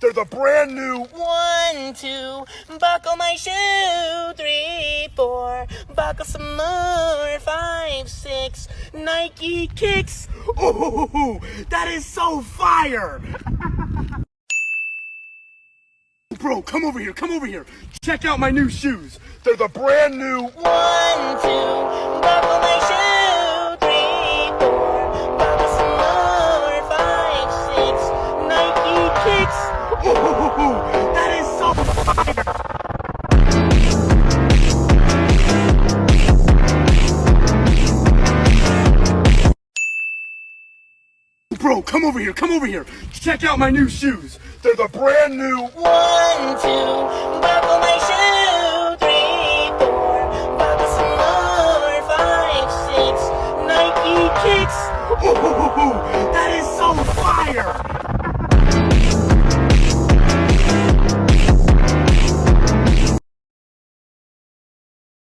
They're the brand new 1, 2, buckle my shoe. 3, 4, buckle some more. 5, 6, Nike kicks. Ooh, that is so fire! Bro, come over here, come over here. Check out my new shoes. They're the brand new 1, 2, buckle my shoe. 3, 4, buckle some more. 5, 6, Nike kicks. Ooh, that is so fire! Bro, come over here, come over here. Check out my new shoes. They're the brand new 1, 2, buckle my shoe. 3, 4, buckle some more. 5, 6, Nike kicks. Ooh, that is